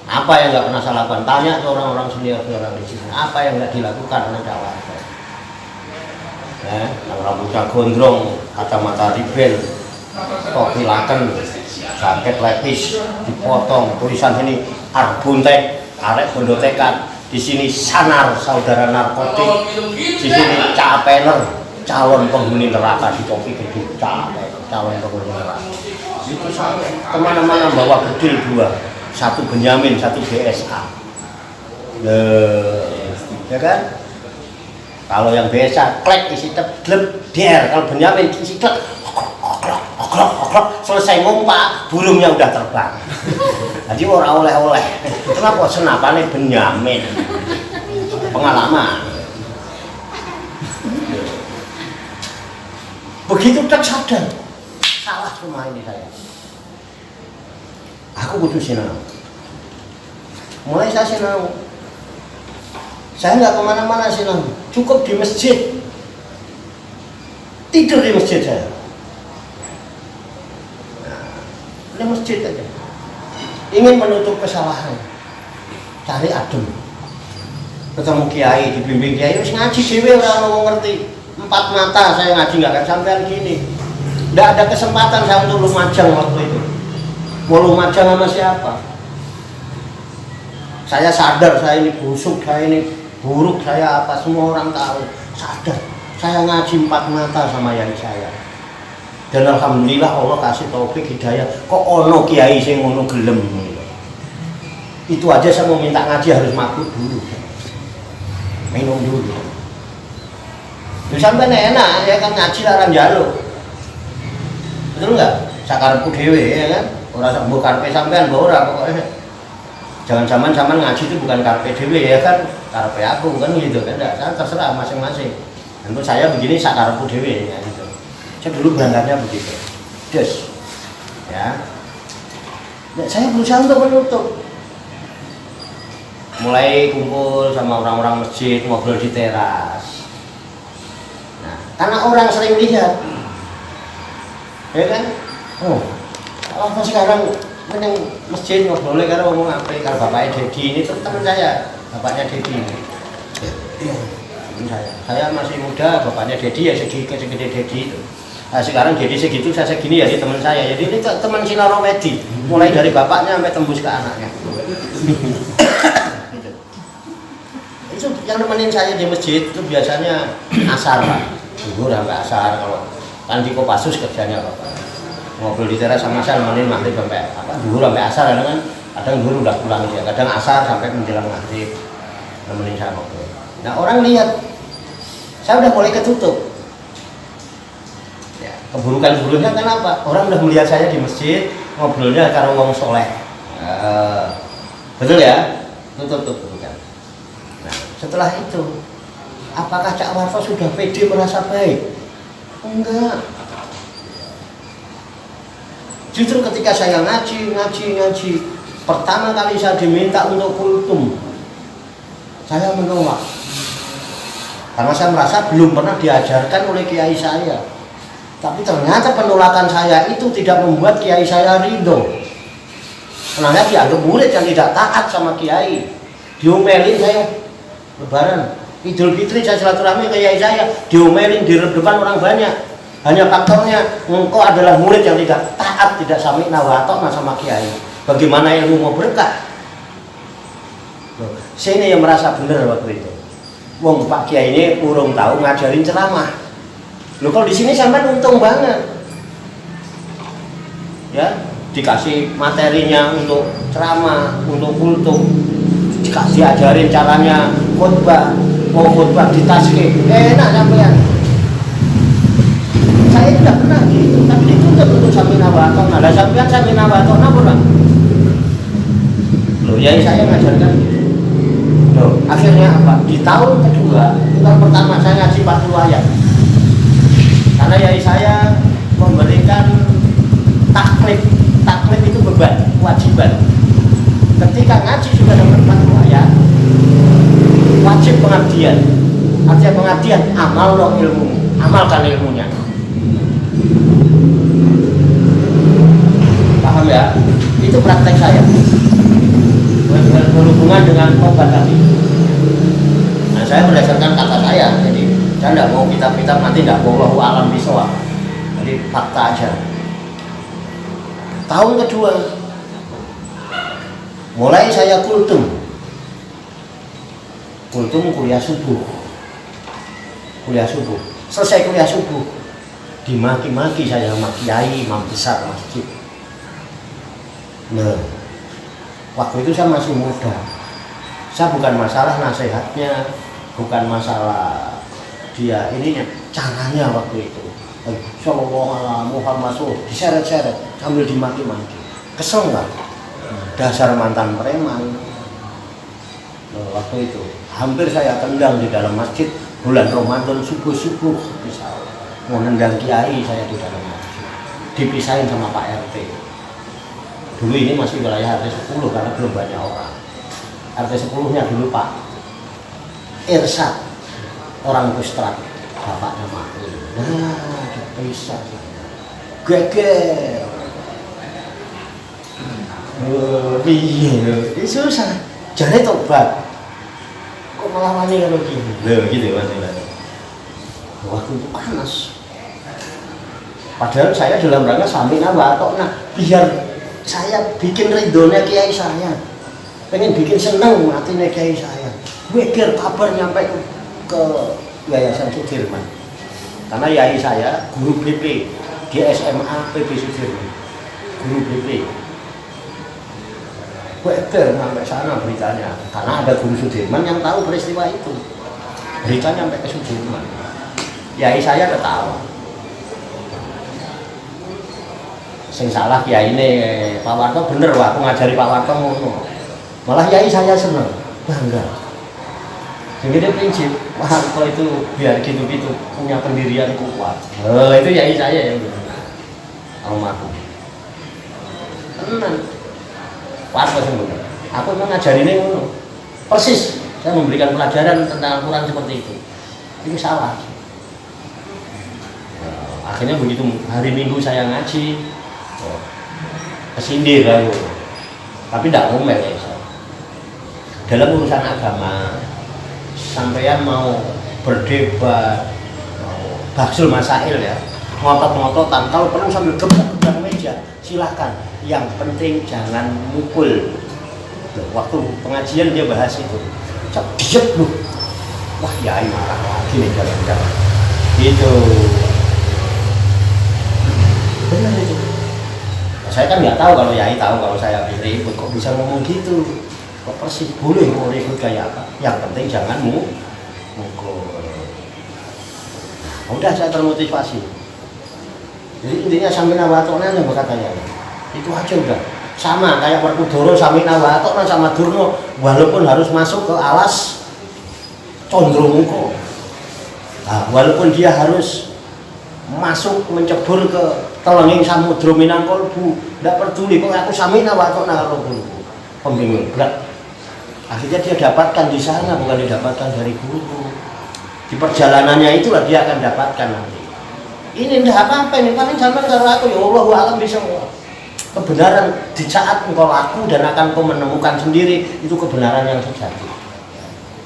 [SPEAKER 1] Apa yang nggak pernah saya lakukan? Tanya ke orang-orang senior orang di sini, apa yang nggak dilakukan oleh dakwah? Rambutnya gondrong, kacamata ribel, topi laken, jaket lepis dipotong, tulisan ini arbuntek, arek bondo tekad, di sini sanar saudara narkotik, di sini capener, calon penghuni neraka, di topi gede calon penghuni neraka. Itu kemana-mana bawa bedil 2, satu Benyamin, satu BSA. Ya kan? Kalau yang BSA klek isi tebleb der, kalau Benyamin isi klek okrok, selesai ngumpak, burungnya udah terbang. Jadi orang oleh-oleh. Kenapa senapane Benyamin? Pengalaman. Begitu tak sadar, salah semua ini saya. Aku butuh sinau. Mulai saya sinau. Saya nggak kemana-mana sinau, cukup di masjid. Tidur di masjid saya. Di masjid aja. Ingin menutup kesalahan, cari adem. Ketemu kiai, dibimbing kiai, harus ngaji dewe orang mau ngerti. 4 mata saya ngaji nggak akan sampai gini. Nggak ada kesempatan saya untuk Lumajang waktu itu. Mau Lumajang sama siapa? Saya sadar saya ini busuk, saya ini buruk, saya apa, semua orang tahu. Sadar, saya ngaji 4 mata sama yai saya. Dan alhamdulillah Allah kasih taufik hidayah. Kok ono kiai sing ngono gelem. Itu aja saya mau minta ngaji harus makhluk dulu. Minum dulu. Sampai enak ya kan ngaji larang jaluk. Betul enggak? Sakarepku dhewe ya kan. Ora sak mbok karepe sampean mbok ora pokoknya. Jangan zaman ngaji itu bukan karepe dhewe ya kan. Karepe aku kan gitu kan. Enggak, saya terserah masing-masing. Untuk saya begini sakarepku dhewe ya gitu. Saya dulu berangkatnya begitu. Des. Ya. Nah, saya berusaha untuk menutup. Mulai kumpul sama orang-orang masjid, ngobrol di teras. Karena orang sering lihat, ya kan? Oh, kalau sekarang meneng masjid ngobrolnya karena ngomong apa? Kalau bapaknya Dedi ini teman saya, bapaknya Dedi ini. Teman saya masih muda, bapaknya Dedi ya segede Dedi itu. Nah, sekarang Dedi segitu, saya segini ya di teman saya. Jadi ini teman Sinarowedi, mulai dari bapaknya sampai tembus ke anaknya. Itu yang nemenin saya di masjid itu biasanya asar Pak. Zuhur sampai asar, kalau kan di Kopassus kerjanya Bapak. Ngobrol di teras sama saya nemenin maghrib sampai apa? Zuhur sampai asar kadang zuhur udah pulang dia, kadang asar sampai menjelang maghrib nemenin saya ngobrol. Nah, orang lihat saya udah mulai ketutup. Ya, keburukan-keburukannya kenapa? Orang udah melihat saya di masjid ngobrolnya karo wong soleh. Betul ya? Tutup keburukan. Nah, setelah itu apakah Cak Warfa sudah pede merasa baik? Enggak. Justru ketika saya ngaji, pertama kali saya diminta untuk kultum, saya menolak. Karena saya merasa belum pernah diajarkan oleh kiai saya. Tapi ternyata penolakan saya itu tidak membuat kiai saya ridho. Karena dianggap murid yang tidak taat sama kiai. Diomelin saya lebaran. Idul Fitri saya silaturahmi ke kiai saya, diomelin di depan orang banyak. Hanya faktornya engkau adalah murid yang tidak taat, tidak sami'na wa ata'na sama kiai. Bagaimana ilmu mau berkah? Loh, sini yang merasa benar waktu itu. Wong Pak Kiai ini urung tahu ngajarin ceramah. Loh kalau di sini sampean untung banget. Ya, dikasih materinya untuk ceramah, untuk kultum, diajarin caranya khutbah, mau khutbah di tasbih, enak sampean. Saya tidak pernah gitu, tapi dituntut untuk sami'na wa ata'na. Lah sampean sami'na wa ata'na pernah? Loh, ya saya ngajarkan gitu. Loh, akhirnya apa? Di tahun kedua, tahun pertama saya ngaji 40 ayat. Karena yai saya memberikan taklif. Taklif itu beban, kewajiban. Ketika ngaji sudah dapat 40 ayat, wajib pengabdian. Artinya pengabdian, amal lo ilmu, amalkan ilmunya. Paham ya? Itu praktek saya. Berhubungan dengan obat tadi. Nah, saya berdasarkan kata saya, jadi saya tidak mau kitab-kitab nanti tidak mau alam bisawab. Jadi fakta aja. Tahun kedua, mulai saya kultum kuliah subuh. Selesai kuliah subuh, dimaki-maki saya sama kiai, imam besar masjid. Nah, waktu itu saya masih muda. Saya bukan masalah nasihatnya, bukan masalah dia ininya, caranya waktu itu. Sallallahu alaihi Muhammad diseret-seret sambil dimaki-maki. Kesel nggak? Dasar mantan preman. Nah, waktu itu hampir saya tendang di dalam masjid bulan Ramadan subuh-subuh, misal mau nendang kiai saya di dalam masjid, dipisahin sama Pak RT. Dulu ini masih wilayah RT 10 karena belum banyak orang. RT 10-nya dulu Pak Irsad, orang Kustrat, bapaknya Makul. Nah, dipisah. Geger. Iya, ini susah. Jadi tobat. Kok malah wani kalau gini? Loh, gitu maksudnya. Waktu itu panas. Padahal saya dalam rangka sami'na wa ata'na, biar saya bikin ridhonya kiai saya, pengen bikin seneng hatinya kiai saya. Weger kabar nyampe ke Yayasan Sudirman, karena yai saya guru BP di SMA PB Sudirman, guru BP. Weger sampai sana beritanya, karena ada guru Sudirman yang tahu peristiwa itu. Berita nyampe ke Sudirman, yai saya ketawa. Sing salah kiai ini Pak Warto bener wah, aku ngajari Pak Warto ngono. Malah yai saya seneng, bangga. Jadi dia prinsip, Pak Warto itu biar gitu-gitu punya pendirian kuat. Itu yai saya yang bilang. Almarhum. Tenang. Pak Warto sing bener. Aku memang ngajarinnya ngono. Persis, saya memberikan pelajaran tentang Al-Quran seperti itu. Ini salah. Akhirnya begitu hari Minggu saya ngaji, kesindir aku, tapi tidak ngomel ya saya. Dalam urusan agama, sampeyan mau berdebat, mau baksul masail ya, ngotot-ngototan, kalau perlu sambil gebrak-gebrak meja, silahkan. Yang penting jangan mukul. Waktu pengajian dia bahas itu, diet lu, wah ya marah lagi nih jalan-jalan, gitu. Benar itu. Saya kan nggak tahu, kalau yai tahu kalau saya ribut, kok bisa ngomong gitu, kok persis boleh mau ribut kayak apa, yang penting jangan mukul. Udah saya termotivasi, jadi intinya sami'na wa ata'na yang berkata ya itu aja udah sama kayak Werkudara sami'na wa ata'na sama Durna, walaupun harus masuk ke alas Condromuko, nah, walaupun dia harus masuk mencebur ke telenging samudra Minangkolbu, tidak peduli, kok aku sami'na wa ata'na karo guru. Pembingung berat. Akhirnya dia dapatkan di sana, bukan didapatkan dari guru. Di perjalanannya itulah dia akan dapatkan nanti. Ini tidak apa-apa, ini paling sampai kalau aku ya Allah alam bisa kebenaran di saat engkau laku dan akan kau menemukan sendiri itu kebenaran yang sejati.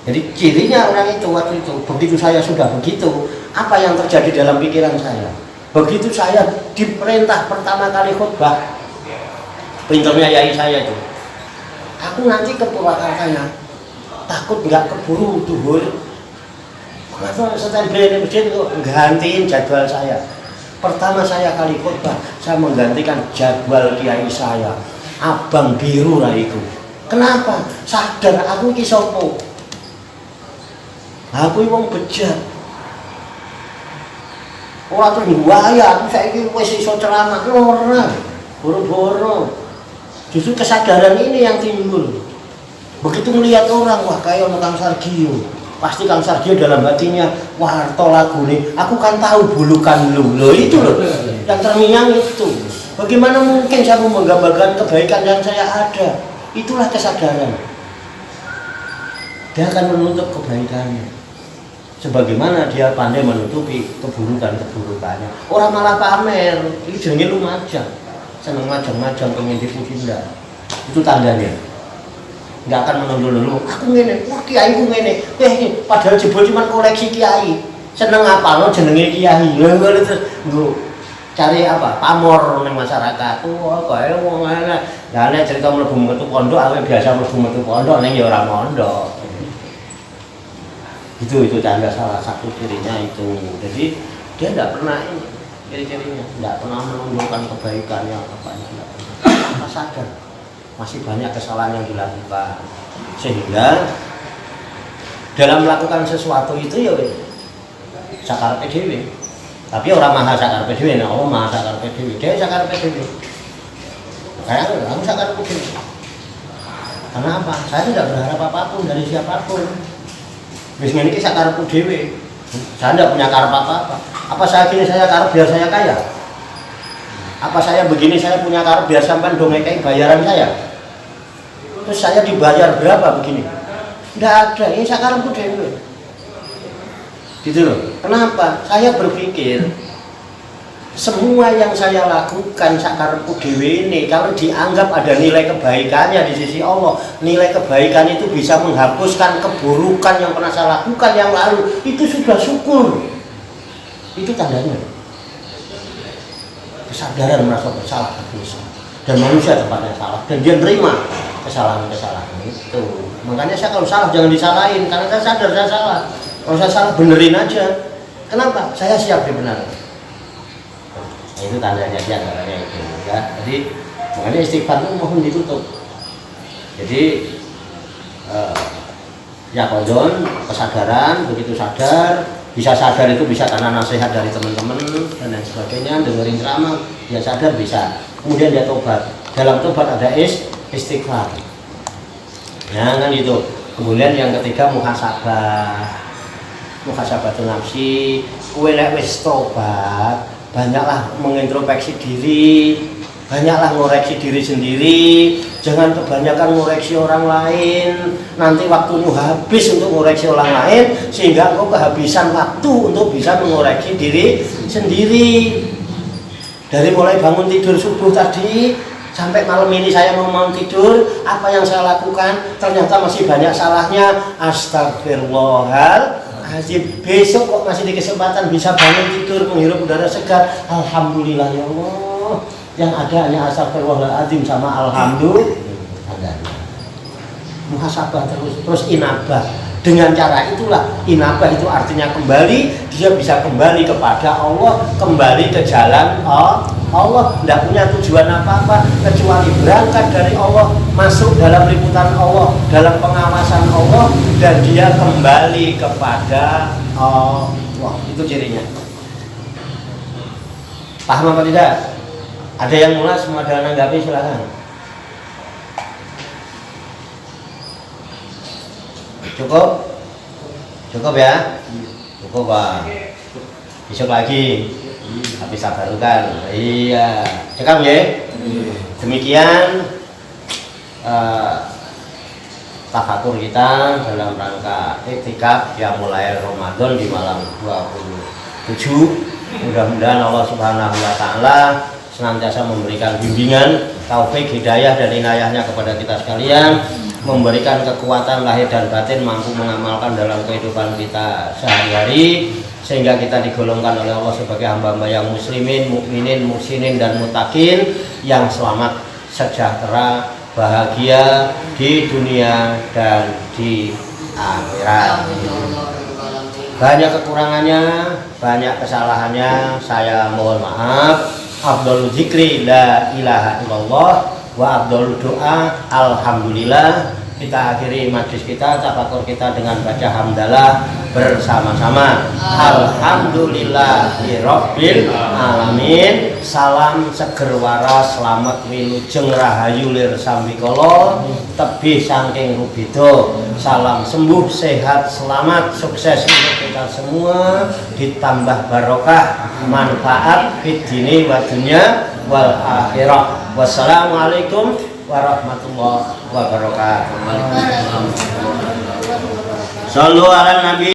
[SPEAKER 1] Jadi cirinya orang itu waktu itu, begitu saya sudah begitu, apa yang terjadi dalam pikiran saya? Begitu saya diperintah pertama kali khutbah, pinternya yai saya itu, aku nanti ke Purwakarta takut nggak keburu duhur. Kenapa standby di masjid itu gantiin jadwal saya. Pertama saya kali khutbah, saya menggantikan jadwal kiai saya, Abang Biru lah itu. Kenapa? Sadar aku iki sopo. Aku wong bejat. Ora terus buaya, aku saiki wis iso ceramah ora. Boro-boro. Justru kesadaran ini yang timbul. Begitu melihat orang, wah kayak ono Kang Sargio. Pasti Kang Sargio dalam hatinya, wah to lagu nih. Aku kan tahu bulukan lu. Loh itu loh. Yang terngiang itu. Bagaimana mungkin saya mau menggambarkan kebaikan yang saya ada? Itulah kesadaran. Dia akan menutup kebaikannya. Sebagaimana dia pandai menutupi keburukan-keburukannya. Orang malah pamer, ini jenenge lumajang. Seneng majang-majang pengen dipuji ndak. Itu tandanya. Nggak akan menundul-nundul. Aku ngene, wah kiai ku ngene. Padahal jebol cuma koleksi kiai. Seneng apalno jenenge kiai. Lha terus nggo cari apa? Pamor ning masyarakat. Wah, kae wong ngene. Lah nek cerita mlebu metu pondok, aku biasa mlebu metu pondok ning ya ora mondok. Itu tanda salah satu cirinya itu. Jadi dia tidak pernah ini ciri-cirinya, tidak pernah menunjukkan kebaikannya apa sadar masih banyak kesalahan yang dilakukan, sehingga dalam melakukan sesuatu itu ya sakar PDW. Tapi orang maha sakar PDW, nah Allah maha sakar PDW, dia sakar PDW. Kayak aku sakar PDW. Karena apa? Saya tidak berharap apapun dari siapapun. Biasanya ini saya karepku dewe. Saya tidak punya karep apa-apa. Apa saya gini saya karep biar saya kaya? Apa saya begini saya punya karep biar sampai dongeng bayaran saya? Terus saya dibayar berapa begini? Tidak ada, ini saya karepku dewe. Gitu loh. Kenapa? Saya berpikir semua yang saya lakukan sakarepku dewe ini kalau dianggap ada nilai kebaikannya di sisi Allah, nilai kebaikan itu bisa menghapuskan keburukan yang pernah saya lakukan yang lalu, itu sudah syukur. Itu tandanya kesadaran merasa bersalah berdosa, dan manusia tempatnya salah dan dia menerima kesalahan-kesalahan itu. Makanya saya kalau salah jangan disalahin, karena saya sadar saya salah. Kalau saya salah benerin aja. Kenapa? Saya siap dibenarin. Nah, itu tandanya diantaranya itu ya. Jadi makanya istighfar itu mohon ditutup. Jadi ya kodon kesadaran, begitu sadar, bisa sadar itu bisa karena nasihat dari teman-teman dan lain sebagainya, dengerin ceramah dia sadar bisa. Kemudian dia tobat. Dalam tobat ada istighfar. Ya kan itu. Kemudian yang ketiga muhasabah nafsi. Kowe nek wis tobat banyaklah mengintrospeksi diri, banyaklah ngoreksi diri sendiri, jangan kebanyakan ngoreksi orang lain. Nanti waktumu habis untuk ngoreksi orang lain, sehingga engkau kehabisan waktu untuk bisa mengoreksi diri sendiri. Dari mulai bangun tidur subuh tadi, sampai malam ini saya mau tidur, apa yang saya lakukan, ternyata masih banyak salahnya. Astagfirullahaladzim. Besok kok masih di kesempatan bisa bangun tidur menghirup udara segar, alhamdulillah ya Allah. Yang ada hanya astagfirullahaladzim sama alhamdulillah. Muhasabah terus inabah. Dengan cara itulah inabah itu artinya kembali, dia bisa kembali kepada Allah, kembali ke jalan Allah, tidak punya tujuan apa-apa kecuali berangkat dari Allah, masuk dalam liputan Allah, dalam pengawasan Allah, dan dia kembali kepada Allah. Itu cirinya. Paham apa tidak? Ada yang mulas, semua ada nanggapi, silakan. Cukup ya? Cukup Pak. Besok lagi habis sabar kan? Iya. Cekam ya? Demikian tafakur kita dalam rangka iktikaf yang mulai Ramadan di malam 27. Mudah-mudahan Allah Subhanahu wa Ta'ala senantiasa memberikan bimbingan, taufik, hidayah dan inayahnya kepada kita sekalian, memberikan kekuatan lahir dan batin mampu mengamalkan dalam kehidupan kita sehari-hari, sehingga kita digolongkan oleh Allah sebagai hamba-hamba yang muslimin, mukminin, muhsinin dan mutakin yang selamat, sejahtera, bahagia di dunia dan di akhirat. Banyak kekurangannya, banyak kesalahannya, saya mohon maaf. Afdhalul zikri la ilaha illallah wa afdhalud doa alhamdulillah. Kita akhiri majlis kita, tafakur kita dengan baca hamdalah bersama-sama. Alhamdulillahirabbil alamin. Salam seger waras, selamat wilujeng rahayu lir sambikala, tebih saking rubido. Salam sembuh, sehat, selamat, sukses untuk kita semua, ditambah barokah, manfaat fid dini wa dunya wal akhirah. Wassalamualaikum warahmatullahi wabarakatuh. Sallu ala nabi.